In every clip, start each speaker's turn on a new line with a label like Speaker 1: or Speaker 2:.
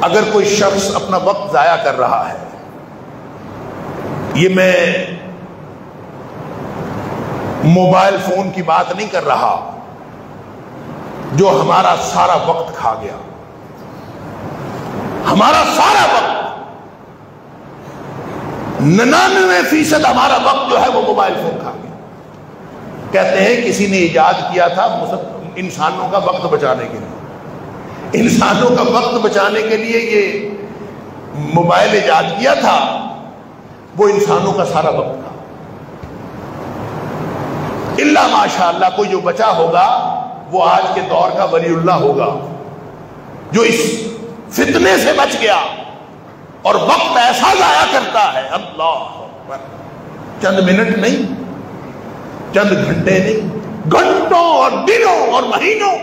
Speaker 1: اگر کوئی شخص اپنا وقت ضائع کر رہا ہے، یہ میں موبائل فون کی بات نہیں کر رہا جو ہمارا سارا وقت کھا گیا، ہمارا سارا وقت 99% ہمارا وقت جو ہے وہ موبائل فون کھا گیا۔ کہتے ہیں کسی نے ایجاد کیا تھا انسانوں کا وقت بچانے کے لیے، انسانوں کا وقت بچانے کے لیے یہ موبائل ایجاد کیا تھا، وہ انسانوں کا سارا وقت تھا۔ اللہ ماشاء اللہ کوئی جو بچا ہوگا وہ آج کے دور کا ولی اللہ ہوگا، جو اس فتنے سے بچ گیا اور وقت ایسا ضائع کرتا ہے، اللہ اکبر، چند منٹ نہیں، چند گھنٹے نہیں، گھنٹوں اور دنوں اور مہینوں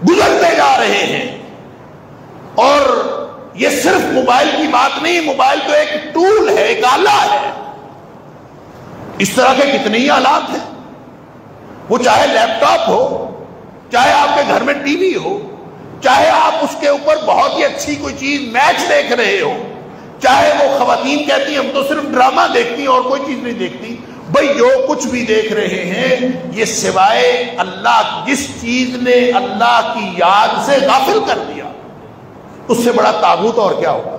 Speaker 1: گزرتے جا رہے ہیں۔ اور یہ صرف موبائل کی بات نہیں، موبائل تو ایک ٹول ہے، ایک آلہ ہے۔ اس طرح کے کتنے ہی آلات ہیں، وہ چاہے لیپ ٹاپ ہو، چاہے آپ کے گھر میں ٹی وی ہو، چاہے آپ اس کے اوپر بہت ہی اچھی کوئی چیز میچ دیکھ رہے ہو، چاہے وہ خواتین کہتی ہیں ہم تو صرف ڈرامہ دیکھتی ہیں اور کوئی چیز نہیں دیکھتی، بھئی جو کچھ بھی دیکھ رہے ہیں یہ سوائے اللہ، جس چیز نے اللہ کی یاد سے غافل کر دیا اس سے بڑا طاغوت اور کیا ہوگا؟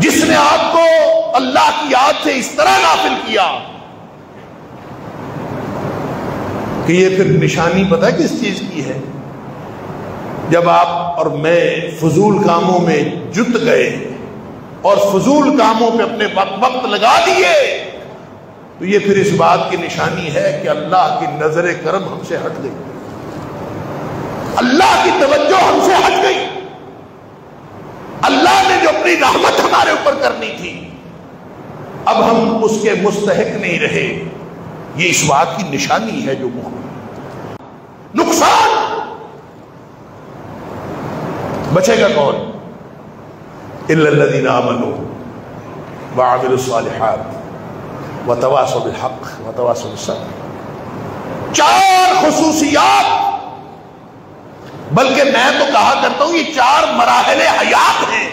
Speaker 1: جس نے آپ کو اللہ کی یاد سے اس طرح غافل کیا کہ یہ پھر نشانی پتہ ہے کس چیز کی ہے؟ جب آپ اور میں فضول کاموں میں جت گئے اور فضول کاموں پہ اپنے وقت لگا دیے تو یہ پھر اس بات کی نشانی ہے کہ اللہ کی نظر کرم ہم سے ہٹ گئی، اللہ کی توجہ ہم سے ہٹ گئی، اللہ نے جو اپنی رحمت ہمارے اوپر کرنی تھی اب ہم اس کے مستحق نہیں رہے۔ یہ اس بات کی نشانی ہے جو نقصان بچے گا کون؟ الا الذین آمنوا وعملوا الصالحات وتواصوا بالحق وتواصوا بالصبر۔ 4 خصوصیات، بلکہ میں تو کہا کرتا ہوں یہ 4 مراحل حیات ہیں،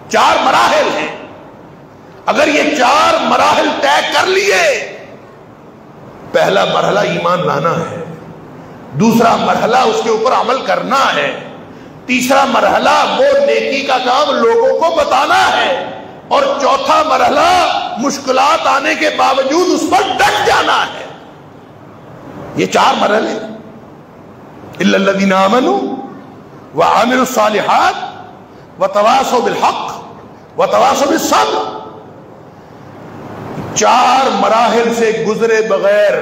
Speaker 1: 4 مراحل ہیں۔ اگر یہ 4 مراحل طے کر لیے، پہلا مرحلہ ایمان لانا ہے، دوسرا مرحلہ اس کے اوپر عمل کرنا ہے، تیسرا مرحلہ وہ نیکی کا کام لوگوں کو بتانا ہے، اور چوتھا مرحلہ مشکلات آنے کے باوجود اس پر ڈٹ جانا ہے۔ یہ 4 مرحلے، الا الذین آمنوا وعملوا الصالحات وتواصوا بالحق وتواصوا بالصبر۔ 4 مراحل سے گزرے بغیر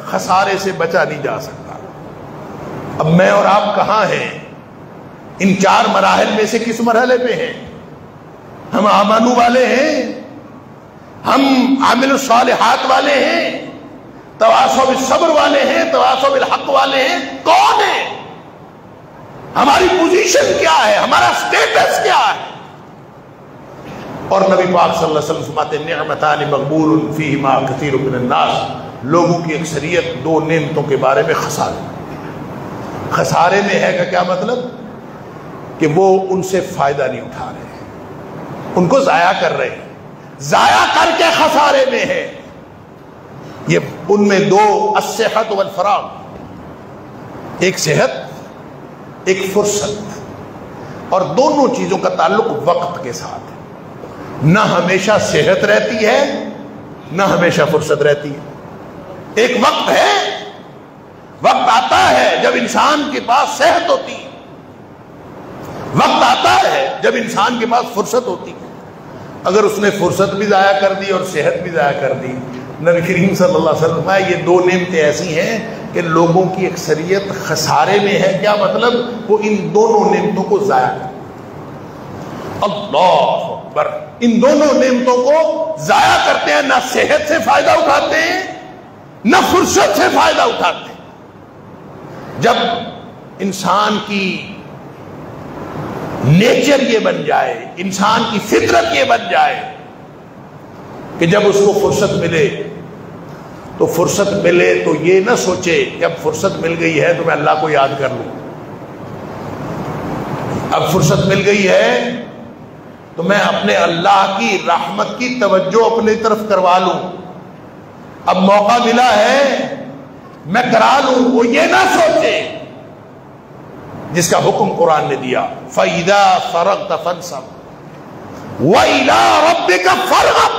Speaker 1: خسارے سے بچا نہیں جا سکتا۔ اب میں اور آپ کہاں ہیں؟ ان 4 مراحل میں سے کس مرحلے پہ ہیں؟ ہم آمنو والے ہیں، ہم عامل الصالحات والے ہیں، تواصوا بالصبر والے ہیں، تواصوا بالحق والے ہیں؟ کون ہیں؟ ہماری پوزیشن کیا ہے؟ ہمارا سٹیٹس کیا ہے؟ اور نبی پاک صلی اللہ علیہ وسلم فرماتے ہیں نعمتان مغبول فیہما کثیر من الناس، لوگوں کی اکثریت 2 نعمتوں کے بارے میں خسارے میں ہے۔ کا کیا مطلب؟ کہ وہ ان سے فائدہ نہیں اٹھا رہے، ان کو ضائع کر رہے ہیں، ضائع کر کے خسارے میں ہے۔ یہ ان میں 2، الصحت والفراغ، ایک صحت ایک فرصت، اور دونوں چیزوں کا تعلق وقت کے ساتھ ہے۔ نہ ہمیشہ صحت رہتی ہے نہ ہمیشہ فرصت رہتی ہے۔ ایک وقت ہے، وقت آتا ہے جب انسان کے پاس صحت ہوتی ہے، وقت آتا ہے جب انسان کے پاس فرصت ہوتی ہے۔ اگر اس نے فرصت بھی ضائع کر دی اور صحت بھی ضائع کر دی، نبی کریم صلی اللہ علیہ وسلم یہ 2 نعمتیں ایسی ہیں کہ لوگوں کی اکثریت خسارے میں ہے۔ کیا مطلب؟ وہ ان دونوں نعمتوں کو ضائع کر، اللہ اکبر، ان دونوں نعمتوں کو ضائع کرتے ہیں، نہ صحت سے فائدہ اٹھاتے ہیں نہ فرصت سے فائدہ اٹھاتے ہیں۔ جب انسان کی نیچر یہ بن جائے، انسان کی فطرت یہ بن جائے کہ جب اس کو فرصت ملے تو فرصت ملے تو یہ نہ سوچے کہ اب فرصت مل گئی ہے تو میں اللہ کو یاد کر لوں، اب فرصت مل گئی ہے تو میں اپنے اللہ کی رحمت کی توجہ اپنی طرف کروا لوں. اب موقع ملا ہے میں کرا لوں. وہ یہ نہ سوچے جس کا حکم قرآن نے دیا فَإِذَا فَرَغْتَ فَانْصَبْ وَإِلَىٰ رَبِّكَ فَارْغَب.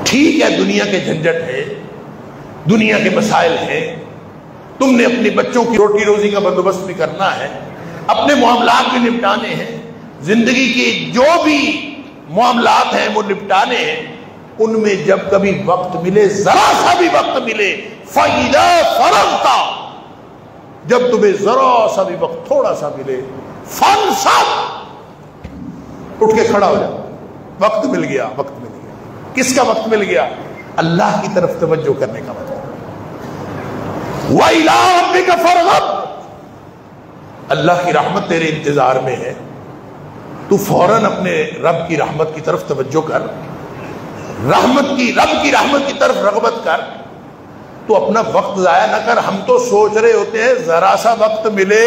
Speaker 1: ٹھیک ہے دنیا کے جھنجٹ ہے, دنیا کے مسائل ہیں, تم نے اپنے بچوں کی روٹی روزی کا بندوبست بھی کرنا ہے, اپنے معاملات بھی نپٹانے ہیں, زندگی کے جو بھی معاملات ہیں وہ نپٹانے ہیں. ان میں جب کبھی وقت ملے, ذرا سا بھی وقت ملے, فَإِذَا فَرَغْتَ جب تمہیں ذرا سا بھی وقت تھوڑا سا ملے, فَانْصَبْ اٹھ کے کھڑا ہو جا. وقت مل گیا, وقت مل گیا. کس کا وقت مل گیا؟ اللہ کی طرف توجہ کرنے کا وقت. وَإِلَىٰ رَبِّكَ فَارْغَب. اللہ کی رحمت تیرے انتظار میں ہے, تو فوراً اپنے رب کی رحمت کی طرف توجہ کر, رب کی رحمت کی طرف رغبت کر. تو اپنا وقت ضائع نہ کر. ہم تو سوچ رہے ہوتے ہیں ذرا سا وقت ملے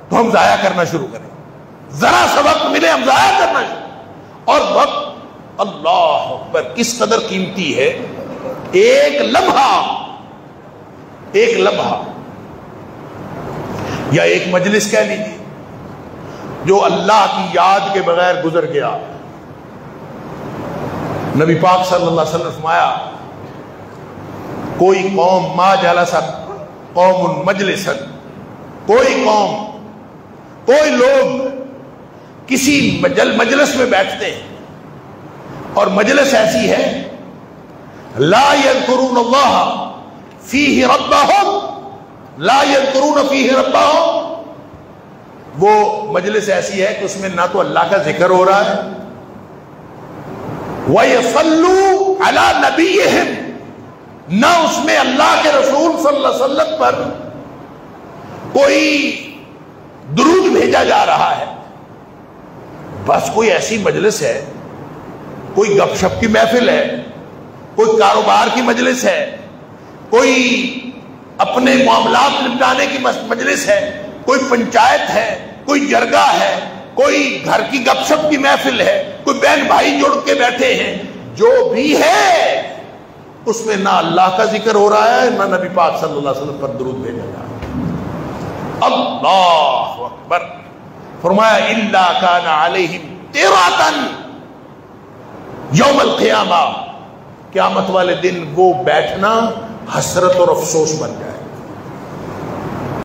Speaker 1: تو ہم ضائع کرنا شروع کریں, ذرا سا وقت ملے ہم ضائع کرنا شروع. اور وقت اللہ اکبر کس قدر قیمتی ہے. ایک لمحہ یا ایک مجلس کہہ لیجیے جو اللہ کی یاد کے بغیر گزر گیا. نبی پاک صلی اللہ علیہ وسلم نے فرمایا کوئی قوم ما جلست قوم مجلسا, کوئی قوم, کوئی لوگ کسی مجلس میں بیٹھتے ہیں اور مجلس ایسی ہے لا یذکرون اللہ فیہ ربہم, لا یذکرون فیہ ربہم, وہ مجلس ایسی ہے کہ اس میں نہ تو اللہ کا ذکر ہو رہا ہے, وَيَصَلُّوا عَلَىٰ نَبِيِّهِمْ, نہ اس میں اللہ کے رسول صلی اللہ علیہ وسلم پر کوئی درود بھیجا جا رہا ہے. بس کوئی ایسی مجلس ہے, کوئی گپ شپ کی محفل ہے, کوئی کاروبار کی مجلس ہے, کوئی اپنے معاملات نپٹانے کی مجلس ہے, کوئی پنچایت ہے, کوئی جرگہ ہے, کوئی گھر کی گپ شپ کی محفل ہے, کوئی بہن بھائی جڑ کے بیٹھے ہیں, جو بھی ہے اس میں نہ اللہ کا ذکر ہو رہا ہے نہ نبی پاک صلی اللہ علیہ وسلم پر درود بھیجا جا رہا ہے. اللہ اکبر. فرمایا الا کان علیہم تیراتن یوم القیامہ, قیامت والے دن وہ بیٹھنا حسرت اور افسوس بن جائے.